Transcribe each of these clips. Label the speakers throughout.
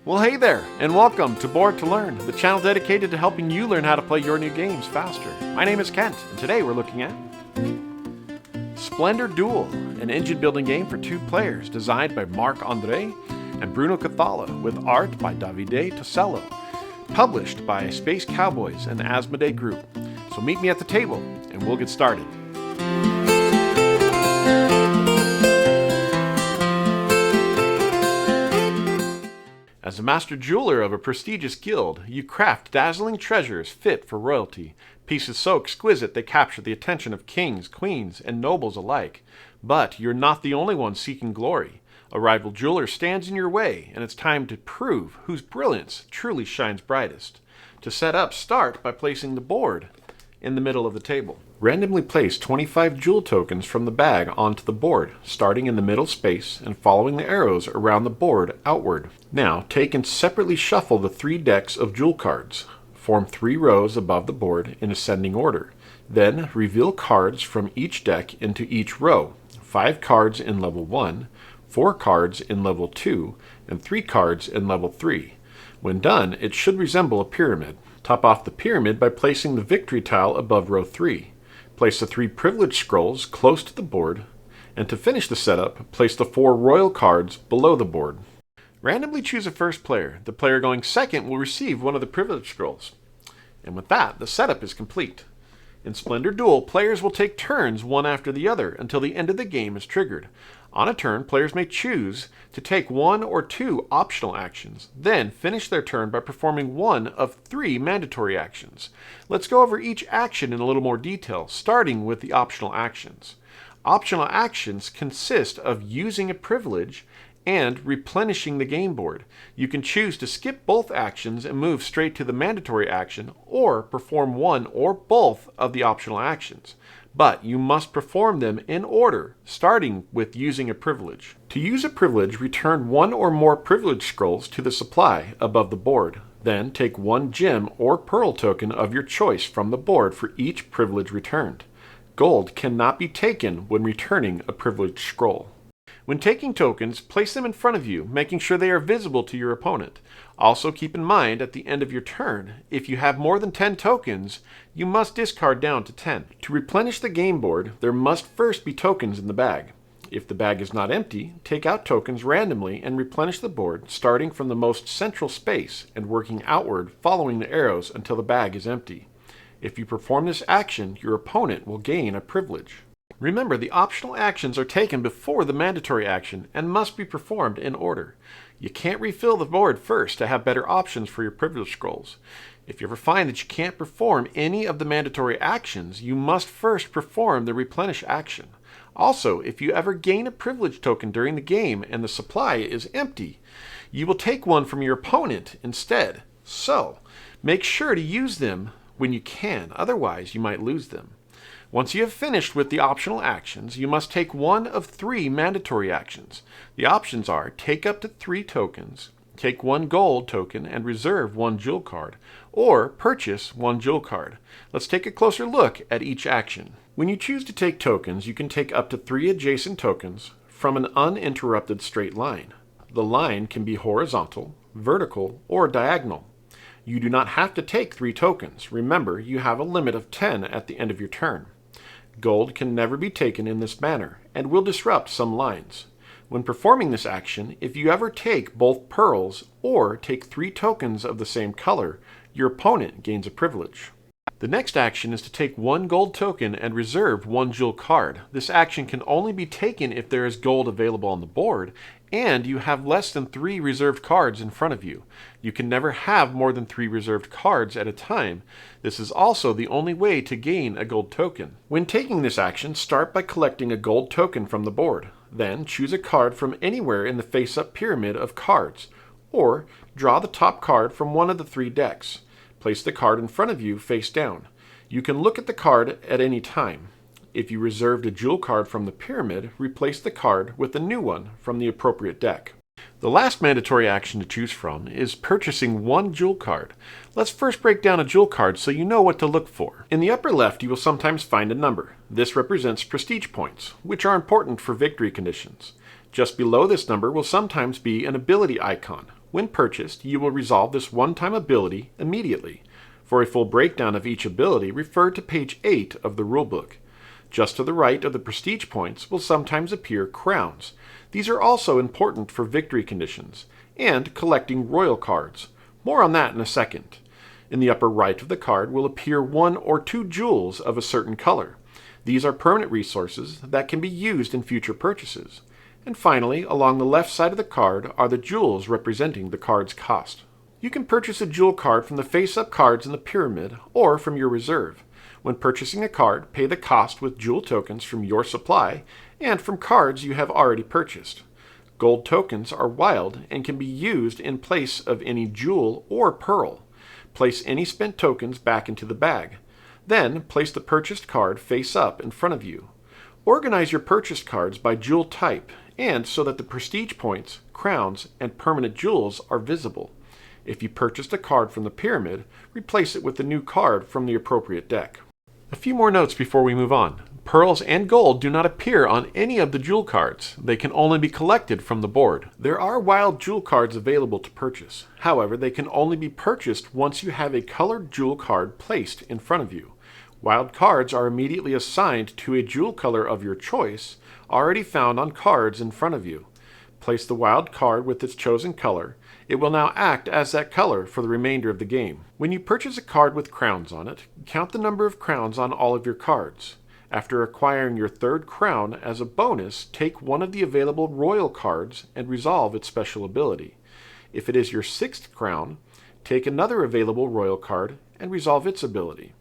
Speaker 1: Well, hey there, and welcome to Board to Learn, the channel dedicated to helping you learn how to play your new games faster. My name is Kent, and today we're looking at Splendor Duel, an engine-building game for 2 players designed by Marc-André and Bruno Cathala, with art by Davide Tosello, published by Space Cowboys and Asmodee Group. So meet me at the table, and we'll get started. As a master jeweler of a prestigious guild, you craft dazzling treasures fit for royalty, pieces so exquisite they capture the attention of kings, queens, and nobles alike. But you're not the only one seeking glory. A rival jeweler stands in your way, and it's time to prove whose brilliance truly shines brightest. To set up, start by placing the board in the middle of the table. Randomly place 25 jewel tokens from the bag onto the board, starting in the middle space and following the arrows around the board outward. Now, take and separately shuffle the 3 decks of jewel cards. Form 3 rows above the board in ascending order. Then, reveal cards from each deck into each row. 5 cards in level 1, 4 cards in level 2, and 3 cards in level 3. When done, it should resemble a pyramid. Top off the pyramid by placing the victory tile above row 3. Place the 3 privilege scrolls close to the board, and to finish the setup, place the 4 royal cards below the board. Randomly choose a first player. The player going second will receive one of the privilege scrolls. And with that, the setup is complete. In Splendor Duel, players will take turns one after the other until the end of the game is triggered. On a turn, players may choose to take 1 or 2 optional actions, then finish their turn by performing 1 of 3 mandatory actions. Let's go over each action in a little more detail, starting with the optional actions. Optional actions consist of using a privilege and replenishing the game board. You can choose to skip both actions and move straight to the mandatory action, or perform one or both of the optional actions. But you must perform them in order, starting with using a privilege. To use a privilege, return 1 or more privilege scrolls to the supply above the board. Then take 1 gem or pearl token of your choice from the board for each privilege returned. Gold cannot be taken when returning a privilege scroll. When taking tokens, place them in front of you, making sure they are visible to your opponent. Also keep in mind, at the end of your turn, if you have more than 10 tokens, you must discard down to 10. To replenish the game board, there must first be tokens in the bag. If the bag is not empty, take out tokens randomly and replenish the board, starting from the most central space and working outward, following the arrows until the bag is empty. If you perform this action, your opponent will gain a privilege. Remember, the optional actions are taken before the mandatory action and must be performed in order. You can't refill the board first to have better options for your privilege scrolls. If you ever find that you can't perform any of the mandatory actions, you must first perform the replenish action. Also, if you ever gain a privilege token during the game and the supply is empty, you will take one from your opponent instead. So, make sure to use them when you can, otherwise you might lose them. Once you have finished with the optional actions, you must take 1 of 3 mandatory actions. The options are: take up to 3 tokens, take 1 gold token and reserve 1 jewel card, or purchase 1 jewel card. Let's take a closer look at each action. When you choose to take tokens, you can take up to 3 adjacent tokens from an uninterrupted straight line. The line can be horizontal, vertical, or diagonal. You do not have to take 3 tokens. Remember, you have a limit of 10 at the end of your turn. Gold can never be taken in this manner, and will disrupt some lines. When performing this action, if you ever take both pearls or take 3 tokens of the same color, your opponent gains a privilege. The next action is to take 1 gold token and reserve 1 jewel card. This action can only be taken if there is gold available on the board, and you have less than 3 reserved cards in front of you. You can never have more than 3 reserved cards at a time. This is also the only way to gain a gold token. When taking this action, start by collecting a gold token from the board. Then choose a card from anywhere in the face-up pyramid of cards, or draw the top card from one of the 3 decks. Place the card in front of you face down. You can look at the card at any time. If you reserved a jewel card from the pyramid, replace the card with a new one from the appropriate deck. The last mandatory action to choose from is purchasing 1 jewel card. Let's first break down a jewel card so you know what to look for. In the upper left, you will sometimes find a number. This represents prestige points, which are important for victory conditions. Just below this number will sometimes be an ability icon, When purchased, you will resolve this one-time ability immediately. For a full breakdown of each ability, refer to page 8 of the rulebook. Just to the right of the prestige points will sometimes appear crowns. These are also important for victory conditions, and collecting royal cards. More on that in a second. In the upper right of the card will appear 1 or 2 jewels of a certain color. These are permanent resources that can be used in future purchases. And finally, along the left side of the card are the jewels representing the card's cost. You can purchase a jewel card from the face-up cards in the pyramid or from your reserve. When purchasing a card, pay the cost with jewel tokens from your supply and from cards you have already purchased. Gold tokens are wild and can be used in place of any jewel or pearl. Place any spent tokens back into the bag. Then, place the purchased card face up in front of you. Organize your purchased cards by jewel type and so that the prestige points, crowns, and permanent jewels are visible. If you purchased a card from the pyramid, replace it with the new card from the appropriate deck. A few more notes before we move on. Pearls and gold do not appear on any of the jewel cards. They can only be collected from the board. There are wild jewel cards available to purchase. However, they can only be purchased once you have a colored jewel card placed in front of you. Wild cards are immediately assigned to a jewel color of your choice, already found on cards in front of you. Place the wild card with its chosen color. It will now act as that color for the remainder of the game. When you purchase a card with crowns on it, count the number of crowns on all of your cards. After acquiring your 3rd crown as a bonus, take one of the available royal cards and resolve its special ability. If it is your 6th crown, take another available royal card and resolve its ability.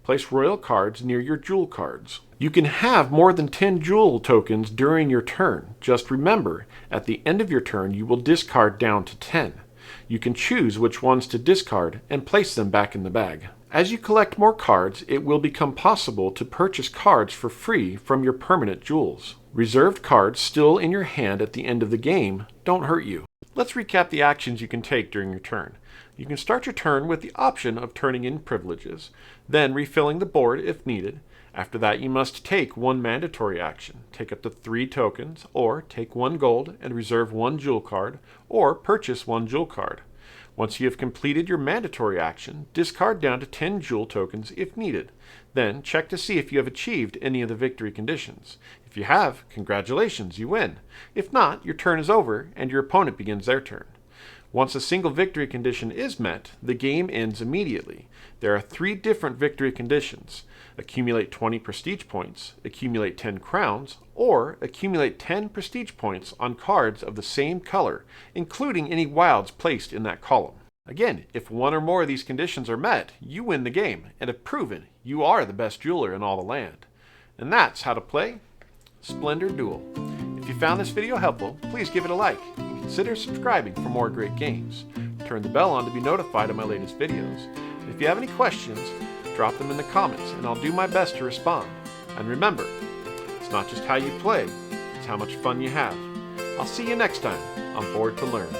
Speaker 1: Place royal cards near your jewel cards. You can have more than 10 jewel tokens during your turn. Just remember, at the end of your turn you will discard down to 10. You can choose which ones to discard and place them back in the bag. As you collect more cards, it will become possible to purchase cards for free from your permanent jewels. Reserved cards still in your hand at the end of the game don't hurt you. Let's recap the actions you can take during your turn. You can start your turn with the option of turning in privileges, then refilling the board if needed. After that, you must take one mandatory action, take up to 3 tokens, or take 1 gold and reserve 1 jewel card, or purchase 1 jewel card. Once you have completed your mandatory action, discard down to 10 jewel tokens if needed. Then check to see if you have achieved any of the victory conditions. If you have, congratulations, you win. If not, your turn is over and your opponent begins their turn. Once a single victory condition is met, the game ends immediately. There are 3 different victory conditions: accumulate 20 prestige points, accumulate 10 crowns, or accumulate 10 prestige points on cards of the same color, including any wilds placed in that column. Again, if one or more of these conditions are met, you win the game and have proven you are the best jeweler in all the land. And that's how to play Splendor Duel. If you found this video helpful, please give it a like and consider subscribing for more great games. Turn the bell on to be notified of my latest videos. And if you have any questions, drop them in the comments and I'll do my best to respond. And remember, it's not just how you play, it's how much fun you have. I'll see you next time on Board to Learn.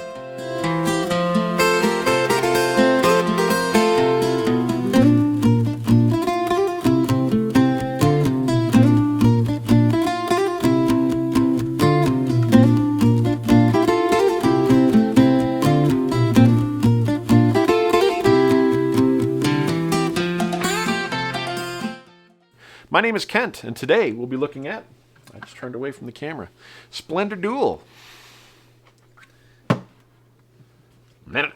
Speaker 1: My name is Kent, and today we'll be looking at, I just turned away from the camera, Splendor Duel. Man.